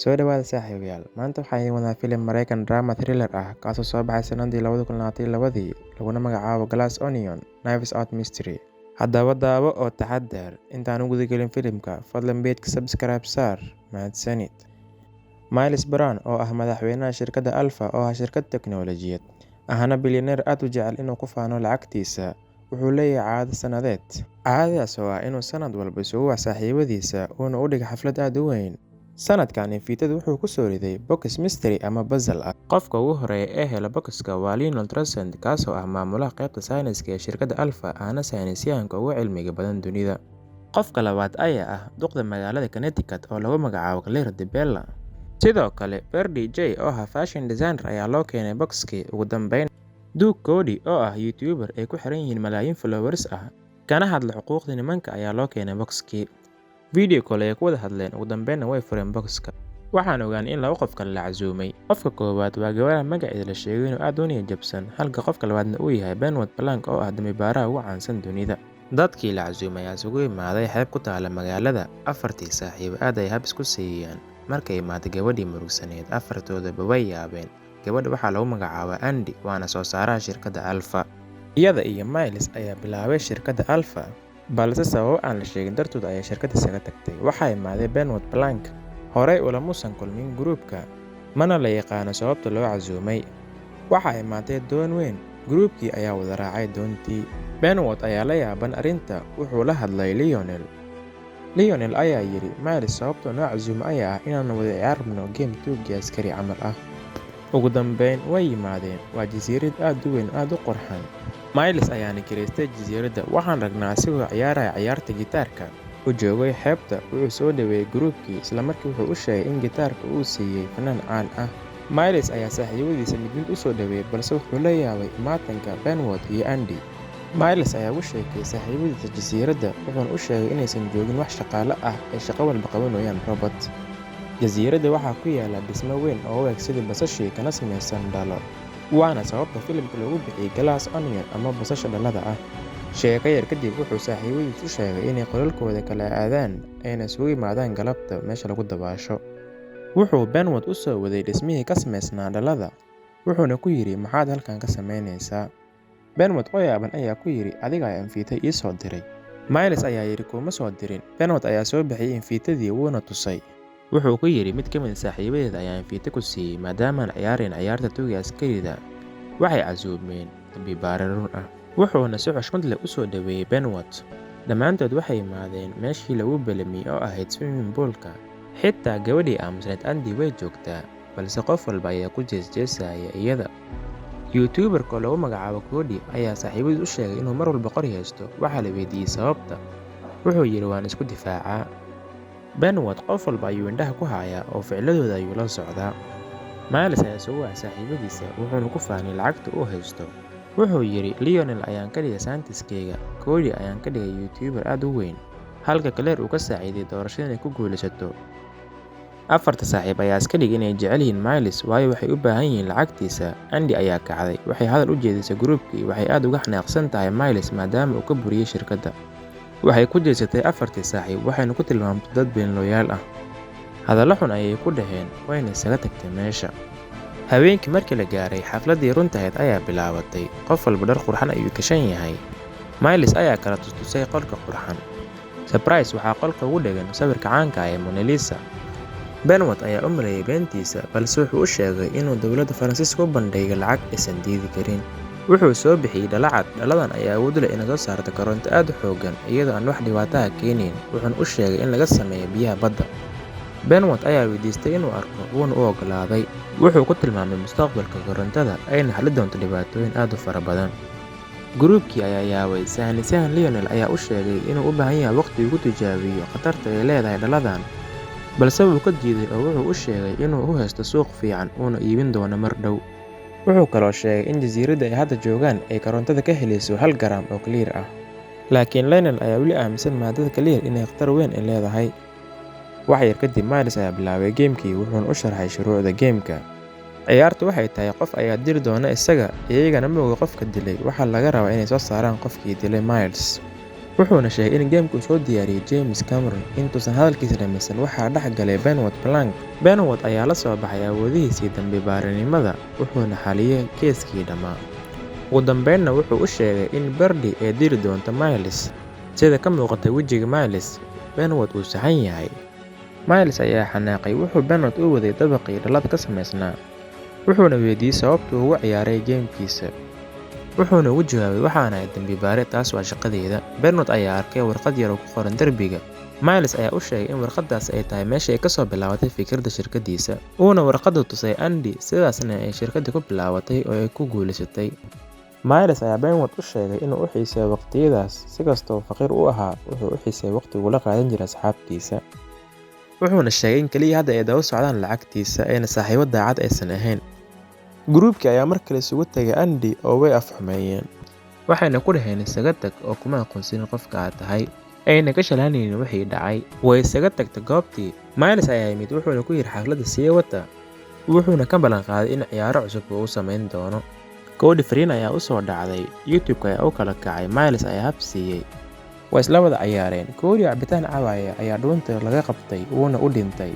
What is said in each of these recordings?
Soo dhawaada saaxiibayaal, maanta waxaan idin wadaa filim Mareykan drama thriller ah kaasoo soo baxay sanadii 2022 laguna magacaabo Glass Onion: Knives Out Mystery. Haddaba daawo oo taxadar, intaan u gudagelin filimka, fadlan page-ka subscribe saar, mahadsanid. Miles Brown oo ah madaxweynaha shirkadda Alpha oo ah shirkad teknoolojiyad, ahna bilyaneer aad u jecel inuu ku faano lacagtiisa, wuxuu leeyahay caado sanadeed. Caadadaas oo ah inuu sanad walba isugu wac saaxiibadiisa uuna u dhigo xaflad aad u weyn. Sanadkan infiitadu wuxuu ku soo riday box mystery ama puzzle ah. Qofka ugu horeeya ee hela boxka waa Lionel Truscott, kaasoo ah maamulaha qaybta sayniska ee shirkadda Alpha ahna saynisyahanka ugu cilmiga badan dunida. Qofka labaad ayaa ah duqda magaalada Connecticut oo lagu magacaabo Claire DeBella. Sidoo kale, Ferdy J oo ah fashion designer ayaa loo keenay boxkii. Ugu dambeyn, Duke Cody oo ah YouTuber ay ku xiran yihiin malaayiin followers ah kana hadla xuquuqda nimanka ayaa loo keenay boxkii. Video call ay ku wada hadleen, ugu dambeynna way fureen boxka. Waxaan ogaanay in laba qof kale la casuumay. Qofka koowaad waa gabadha magaceeda la sheegay inuu aad u niyad jabsan, halka qofka labaadna uu yahay Benoit Blanc oo ah dambibaaraha ugu caansan dunida. Dadkii la casuumay ayaa isugu imaaday xeeb ku taala magaalada. Afartii saaxiib aad ay hab isku siiyeen. Markay imaatay gabadhii murugsaneed, afartoodaba way yaabeen. Gabadha waxaa lagu magacaabaa Andy, waana soo saaraha shirkadda Alpha. Iyada iyo Miles ayaa bilaabay shirkadda Alpha, balse sababo aan la sheegin dartood ayay shirkadda isaga tagtay. Waxaa imaaday Benoit Blanc, horey ulamuusan kulmin gruubka, mana la yaqaano sababta loo casuumay. Waxaa imaatay doon weyn, gruubkii ayaa wada raacay doontii. Benoit ayaa la yaaban arrinta, wuxuu la hadlay Lionel. Lionel ayaa yidhi, Miles sababta noo casuumay ayaa ah inaan wada ciyaarno game tuugii askari camal ah. Ugu dambeyn way yimaadeen, waa jasiirad aad u weyn aad u qurxan. Miles ayaana kireystay jasiiradda, waxaan ragnaa asigoo ciyaaraya ciyaarta gitaarka. U joogay xeebta, wuxuu soo dhaweeyay gruubkii, islamarkii wuxuu u sheegay in gitaarka uu siiyey fanaan caan ah. Miles ayaa saaxiibadiisa mid mid u soo dhaweeyay, balse wuxuu la yaabay imaatanka Benoit iyo Andy. Miles ayaa u sheegay saaxiibadiisa jasiiradda, wuxuuna u sheegay inaysan joogin wax shaqaale ah ay shaqo walba qabanayaan robot. Jasiiradda waxaa ku yaala dhismo weyn oo u eg sidii basashii kana samaysan dhalo, waana sababta filimka loogu bixiyay Glass Onion ama basasha dhalada ah. Sheeko yar kadib wuxuu saaxiibadiis u sheegay inay qolalkooda kala aadaan ayna isugu yimaadaan galabta meesha lagu dabaasho. Wuxuu Benoit u soo waday dhismihii ka samaysnaa dhalada, wuxuuna ku yidhi maxaad halkan ka samaynaysaa. Benoit oo yaaban ayaa ku yidhi adiga ayaa infiita ii soo diray. Miles ayaa yidhi kuma soo dirin. Benoit ayaa soo bixiyay infiitadii wuuna tusay. Wuxuu ku yidhi mid ka mid saaxiibadeed ayaa infiita ku siiyey maadaamaan ciyaarayn ciyaarta tuuga askarida. Waxay casuumeen dambibaare run ah, wuxuuna si xushmad leh u soo dhaweeyay Benoit. Dhammaantood waxay yimaadeen meeshii lagu ballamiyay oo ahayd swimming pool-ka. Xitaa gabadhii aamusneed Andy way joogtaa, balse qof walba ayaa ku jeesjeesaya iyada. YouTuber-ka lagu magacaabo Cody ayaa saaxiibadiis u sheegay inuu mar walba qori haysto. Waxaa la weydiiyey sababta. Wuxuu yidhi waan isku difaacaa. Benoit qof walba ayuu indhaha ku hayaa oo ficilladooda ayuu la socdaa. Miles ayaa soo wacay saaxiibadiisa, wuxuuna ku faanay lacagta uu haysto. Wuxuu yidhi Lionel ayaan ka dhigay saantiskeyga, Cody ayaan ka dhigay YouTuber aad u weyn, halka Claire uu ka saaciiday doorashada inay ku guulaysato. Afarta saaxiib ayaa iska dhigay inay jecel yihiin Miles waayo waxay u baahan yihiin lacagtiisa. Andy ayaa kacday, waxay hadal u jeedisay gruubkii, waxay aad uga xanaaqsan tahay Miles maadaama uu ka buriyay shirkadda. Waxay ku jeesatay afartii saaxiib, waxayna ku tilmaamtay dad beenlooyaal ah. Hadallo xun ayay ku dhaheen, wayna isaga tagtay meesha. Habeenkii markii la gaaray, xafladdii runtaheed ayaa bilaabatay. Qof walba dhar qurxan ayuu gashan yahay. Miles ayaa kala tustusay qolka qurxan. Surprise waxaa qolka ugu dhegan sawirka caanka ah ee Mona Lisa. Benoit ayaa u maleeyay beentiisa, balse wuxuu u sheegay inuu dowladda Faransiiska u bandhigay lacag aysan diidi karin. Wuxuu soo bixiyay dhalo cad. Dhaladan ayaa awood u leh inay soo saarto koronto aad u xooggan iyadoo aan wax dhibaato ah keenayn, wuxuuna u sheegay in laga sameeyo biyaha badda. Benoit ayaa weydiistay inuu arko, wuuna u oggolaaday. Wuxuu ku tilmaamay mustaqbalka korontada ayna xalli doonto dhibaatooyin aad u fara badan. Gruubkii ayaa yaabay. Saynisyahan Lionel ayaa u sheegay inuu u baahan yahay waqti uu ku tijaabiyo khatarta ay leedahay dhaladan, balse wuu ka diiday oo wuxuu u sheegay inuu u haysto suuq fiican uuna iibin doono mar dhow. Wuxuu kaloo sheegay in jasiiradda ay hadda joogaan ay korontada ka helayso 1 garam oo Clear ah, laakiin Lionel ayaa weli aaminsan maadada Clear inay khatar weyn ay leedahay. Wax yar kadib, Miles ayaa bilaabay geemkii, wuxuuna u sharxay shuruucda geemka. Ciyaartu waxay tahay qof ayaa dili doona isaga, iyagana ma oga qofka dilay. Waxaa laga rabaa inay soo saaraan qofkii dilay Miles. wuxuuna sheegay in geemku soo diyaariyey James Cameron. Intuusan hadalkiisa dhamaysan, waxaa dhex galay Benoit Blanc. Benoit ayaa la soo baxay awoodihiisii dambi-baaranimada, wuxuuna xaliyay keeskii dhammaa. Ugu dambeynna wuxuu u sheegay in Birdie ay dili doonto Miles. Sida ka muuqatay wejiga Miles, Benoit uu saxan yahay. Miles ayaa xanaaqay, wuxuu Benoit u waday dabaqii dhalada ka samaysnaa, wuxuuna weydiiyey sababta uu ugu ciyaaray geemkiisa. Wuxuuna ugu jawaabay, waxaan ahay dambi-baare, taas waa shaqadeeda. Benoit ayaa arkay warqad yar oo ku qoran derbiga. Miles ayaa u sheegay in warqaddaas ay tahay meesha ay ka soo bilaabatay fikradda shirkaddiisa, uuna warqadda tusay Andy, sidaasna ay shirkadda ku bilaabatay oo ay ku guulaysatay. Miles ayaa Benoit u sheegay inuu u xiiseeyo waqtiyadaas, si kastoo faqiir u ahaa, wuxuu u xiiseeyay waqtiguu la qaadan jiray asxaabtiisa. Wuxuuna sheegay in kaliya hadda ay daba socdaan lacagtiisa, ayna saaxiibo daacad aysan ahayn. Gruubkii ayaa mar kale isugu tagay Andy oo way afxumeeyeen, waxayna ku dhaheen isaga tag oo kuma aqoonsanin qofka aad tahay, ayna ka shalaanaynin wixii dhacay. Way isaga tagtay goobtii. Miles ayaa yimid, wuxuuna ku yidhi xafladda sii wata, wuxuuna ka ballan qaaday in ciyaaro cusub uu samayn doono. Cody fariin ayaa u soo dhacday, YouTube-ka ayaa u kala kacay, Miles ayaa hab siiyey. Way isla wada ciyaareen. Cody cabitaan cawaaya ayaa dhuunta laga qabtay, wuuna u dhintay.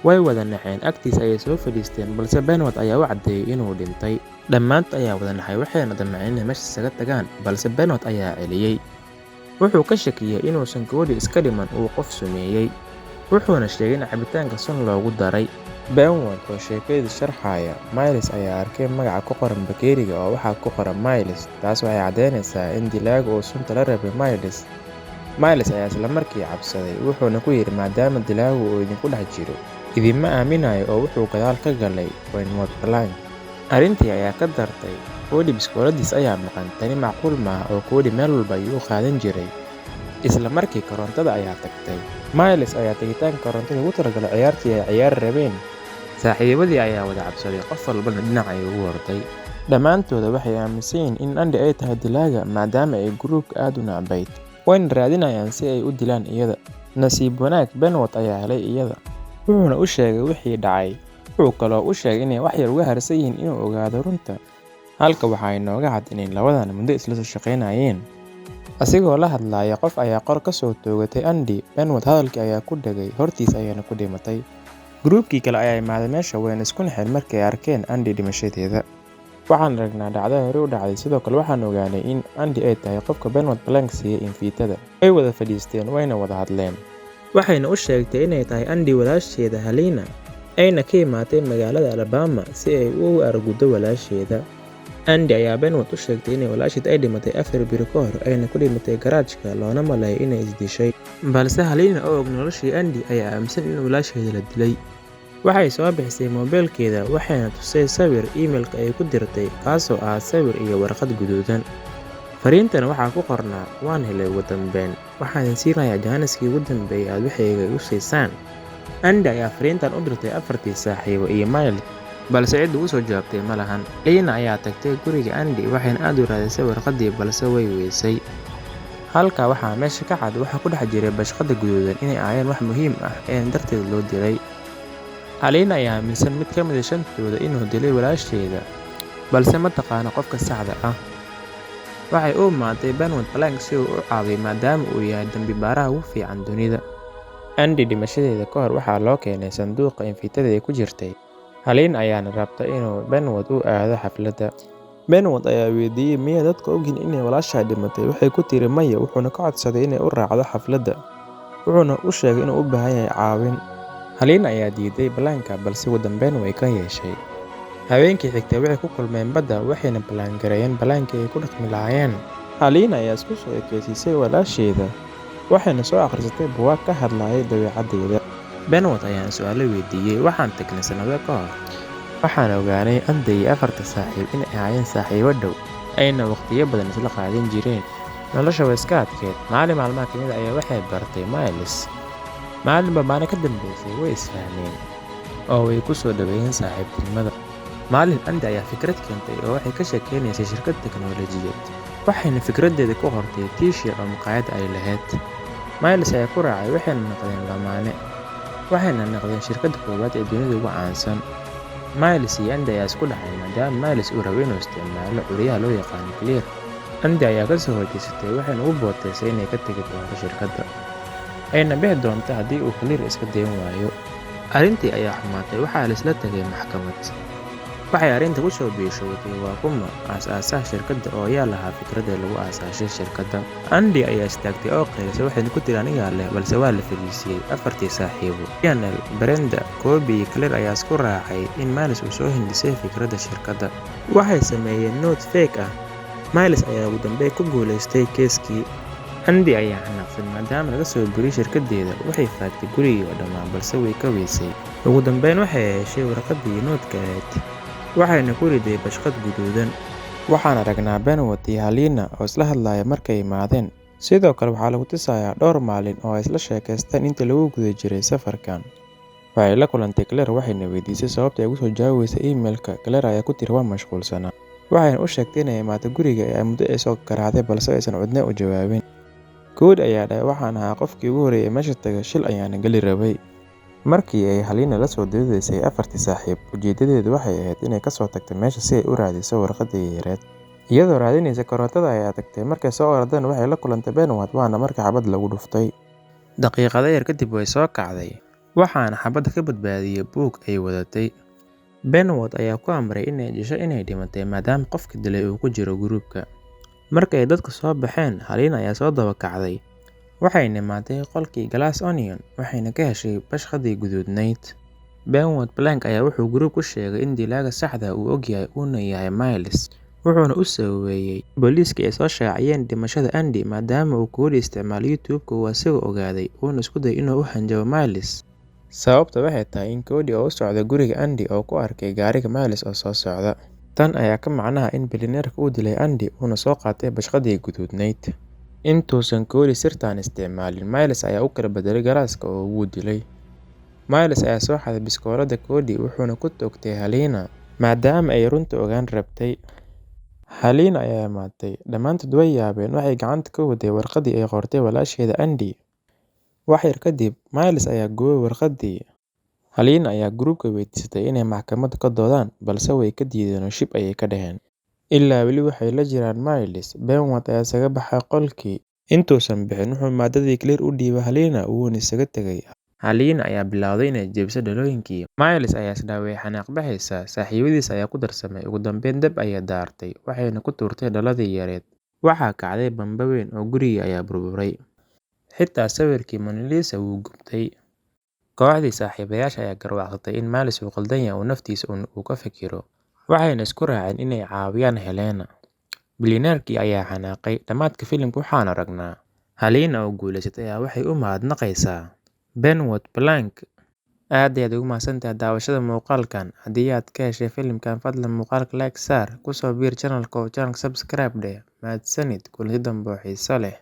Way wada naxeen, agtiisa ayay soo fadhiisteen, balse Benoit ayaa u caddeeyey inuu dhintay. Dhammaantood ayaa wada naxay, waxayna damceen inay meesha isaga tagaan, balse Benoit ayaa celiyey. Wuxuu ka shakiyey inuusan Cody iska dhiman uu qof sumeeyey, wuxuuna sheegay in cabitaanka sun loogu daray. Benoit oo sheekadiisa sharxaya, Miles ayaa arkay magaca ku qoran bakeeriga oo waxaa ku qoran Miles, taas waxay caddeynaysaa in dilaaga uu sunta la rabay Miles. Miles ayaa isla markii cabsaday, wuxuuna ku yidhi maadaama dilaagu uu idinku dhex jiro, idinma aaminayo, oo wuxuu gadaal ka galay Benoit Blanc. Arrintii ayaa ka dartay. Cody biskooladiis ayaa maqan, tani macquul maaha oo Cody meel walba ayuu u qaadan jiray. Isla markii korontada ayaa tagtay. Miles ayaa tagitaanka korontada ugu talagalay ciyaartii ay ciyaari rabeen. Saaxiibadii ayaa wada cabsaday, qof walbana dhinac ayuu ugu orday. Dhammaantooda waxay aaminsan yihiin in Andy ay tahay dilaaga maadaama ay gruubka aad u nacbayd, wayna raadinayaan si ay u dilaan iyada. Nasiib wanaag, Benoit ayaa helay iyada, wuxuuna u sheegay wixii dhacay. Wuxuu kaloo u sheegay inay wax yar uga harsan yihiin inuu ogaado runta. Halka waxaa inooga cad inay labadan muddo isla soo shaqaynayeen. Asigoo la hadlaya, qof ayaa qor ka soo toogatay Andy. Benoit hadalkii ayaa ku dhagay, hortiisa ayaana ku dhimatay. Gruubkii kale ayaa imaaday meesha, wayna isku naxeen markay arkeen Andy dhimashadeeda. Waxaan aragnaa dhacdo hore u dhacday, sidoo kale waxaan ogaanay in Andy ay tahay qofka Benoit Blanc siiyey infiitada. Way wada fadhiisteen, wayna wada hadleen. Waxayna u sheegtay inay tahay Andy walaasheeda Helena, ayna ka imaatay magaalada Alabama si ay ugu arguddo walaasheeda. Andy ayaa Benoit u sheegtay inay walaasheed ay dhimatay 4 biro ka hor, ayna ku dhimatay garaajka, loona maleeyay inay isdishay. Balse Helena oo og noloshii Andy ayaa aaminsan in walaasheeda la dilay. Waxay soo bixisay moobilkeeda, waxayna tusay sawir emailka ay ku dirtay, kaasoo ah sawir iyo warqad guduudan. Fariintana waxaa ku qornaa, waan helay ugu dambeyn, waxaan siinayaa jaaniskii ugu dambeeyay aad waxayga igu siisaan. Andy ayaa fariintan u dirtay 4 saaxiibo iyo Miles, balse cid ugu soo jawaabtay ma lahan. Helena ayaa tagtay guriga Andy, waxayna aad u raadisay warqaddii, balse way weysay. Halkaa waxaa meesha ka cad waxa ku dhex jiray bashqada guduudan inay ahaayeen wax muhiim ah ee darteed loo dilay. Helena ayaa aaminsan mid ka mid ah shantooda inuu dilay walaasheeda, balse ma taqaano qofka saxda ah. Waxay u imaatay Benoit Blanc si uu u caawiyo maadaama uu yahay dambi-baaraha ugu fiican dunida. Andy dhimashadeeda ka hor waxaa loo keenay sanduuqa infiitada ay ku jirtay. Helena ayaana rabtay inuu Benoit u aado xafladda. Benoit ayaa weydiiyey miyaa dadka ogyihiin inay walaashaa dhimatay, waxay ku tiri maya, wuxuuna ka codsaday inay u raacdo xafladda, wuxuuna u sheegay inuu u baahan yahay caawin. Helena ayaa diiday Blanc, balse ugu dambeyn way ka yeeshay. Habeenkii xigtay waxay ku kulmeen badda, waxayna ballaangareeyeen ballaankii ay ku dhaqmi lahaayeen. Helena ayaa isku soo ekeysiisay walaasheeda, waxayna soo akhrisatay buugaag ka hadlayay dabeecaddeeda. Benoit ayaana su'aalo weydiiyey, waxaan tagnay sannado ka hor. Waxaan ogaanay Andy iyo 4 saaxiib inay ahaayeen saaxiibo dhow, ayna waqtiyo badan isla qaadan jireen. Nolosha way iska adkeyd. Maalin maalmaha ka mid ah ayaa waxay bartay Miles. Maalinba maalin ka dambeysay way isfahmeen oo way ku soo dhaweeyeen saaxiibtinimada. Maalin Andy ayaa fikrad keentay oo waxay ka sheekeynaysay shirkad teknoolojiyad, waxayna fikraddeeda ku qortay t-shirt oo maqaayad ay lahayd. Miles ayaa ku raacay, waxayna noqdeen lamaane, waxayna noqdeen shirkadda koowaad ee dunida ugu caansan. Miles iyo Andy ayaa isku dhacay maadaama Miles uu rabay inuu isticmaalo curyaha loo yaqaan Clear, Andy ayaa ka soo horjeestay waxayna u booteysay inay ka tegi doonto shirkadda, ayna bixi doonto haddii uu Claire iska dayn waayo. Arrintii ayaa xumaatay, waxaa la isla tagay maxkamad. Waxay arrinta ku soo biishowday waa kuma aasaasaha shirkadda oo ayaa lahaa fikradda lagu aasaasay shirkadda. Andy ayaa istaagtay oo qeylisay waxayna ku tiri anigaa leh, balse waa la fadhiisiyey afartii saaxiibo. Lionel, Brenda, Kobe iyo Claire ayaa isku raacay in Miles uu soo hindisay fikradda shirkadda. Waxay sameeyeen note fake ah. Miles ayaa ugu dambeyn ku guuleystay keeskii. Andy ayaa xanaaqsan maadaama laga soo buriyey shirkaddeeda. Waxay faagtay gurigii oo dhammaan balse way ka weysay. Ugu dambeyn waxay heshay warqaddii noodka ahayd, waxayna ku riday bashqad guduudan. Waxaan aragnaa Benward iyo Helena oo isla hadlaya markay imaadeen. Sidoo kale waxaa lagu tusayaa dhowr maalin oo ay isla sheekaysteen intii lagu guda jiray safarkan. Waxay la kulantay Claire waxayna weydiisay sababta ay ugu soo jawaabaysa emailka. Claire ayaa ku tiri waa mashquulsanaa. Waxayna u sheegtay inay imaato guriga ee muddo ay soo garaacday balse aysan cidna u jawaabin. Cody ayaa dhahay waxaan ahaa qofkii ugu horreeyay meesha taga, shil ayaana gali rabay. Markii ay Helena la soo doodaysay afartii saaxiib, ujeedadeedu waxay ahayd inay ka soo tagto meesha si ay u raadiso warqaddii yareed. Iyadoo raadinaysa karootada ayaa tagtay, markay soo ordeen waxay la kulantay Benward waana markii xabad lagu dhuftay. Daqiiqado yar kadib way soo kacday, waxaana xabadda ka badbaadiyay buug ay wadatay. Benward ayaa ku amray inay disho inay dhimatay maadaama qofka dilay uu ku jiro gruubka. Markay dadku soo baxeen, Helena ayaa soo daba kacday. Waxayna imaatay qolkii Glass Onion waxayna ka heshay bashqadii guduudnayd. Benward Blank ayaa wuxuu gruubka u sheegay in dilaaga saxda uu ogyahay uuna yahay Miles, wuxuuna u saweeyay booliiska ay soo shaaciyeen dhimashada Andy maadaama uu Cody isticmaalay YouTube-ka uu isaga ogaaday uuna isku dayay inuu u hanjabo Miles. Sababta waxay tahay in Cody oo u socda guriga Andy oo ku arkay gaariga Miles oo soo socda. Tan ayaa ka macnaha in bilyaneerka uu dilay Andy uuna soo qaatay bashqadii guduudnayd. Intuusan Cody sirtaan isticmaalin, Miles ayaa u kala bedelay galaaska oo wuu dilay. Miles ayaa soo xaday biskoolada Cody wuxuuna ku toogtay Helena maadaama ay runta ogaan rabtay. Helena ayaa imaatay, dhammaantood way yaabeen. Waxay gacanta ka waday warqaddii ay qortay walaasheeda Andy. Wax yar kadib, Miles ayaa gubay warqaddii. Helena ayaa gruubka weydiisatay inay maxkamadda ka doodaan, balse way ka diideen oo shib ayay ka dhaheen. Ilaa weli waxay la jiraan Miles. Benward ayaa isaga baxay qolkii. Intuusan bixin, wuxuu maaddadii Claire u dhiibay Helena wuuna isaga tegay. Helena ayaa bilowday inay jebiso dhalooyinkii. Miles ayaa isdhaaway xanaaq baxaysa. Saaxiibadiis ayaa ku darsamay. Ugu dambeyn dab ayay daartay, waxayna ku tuurtay dhaladii yareed. Waxaa kacday bamba weyn oo gurigii ayaa burburay. Xitaa sawirkii Mona Lisa wuu gubtay. Kooxdii saaxiibayaasha ayaa garwaaqsatay in Miles uu qaldan yahay oo naftiisa uu ka fikiro. Waxayna isku raaceen inay caawiyaan Helena. Bilyaneerkii ayaa xanaaqay. Dhammaadka filimka waxaan aragnaa Helena oo guuleysatay ayaa waxay u mahadnaqaysaa Benward Blank. Aad ayaad ugu mahadsantahay daawashada muuqaalkan. Haddii aad ka heshay filimkan, fadlan muuqaalka like saar, ku soo biir channelka oo subscribe dheh. Mahadsanid, kulanti dambe oo xiiso leh.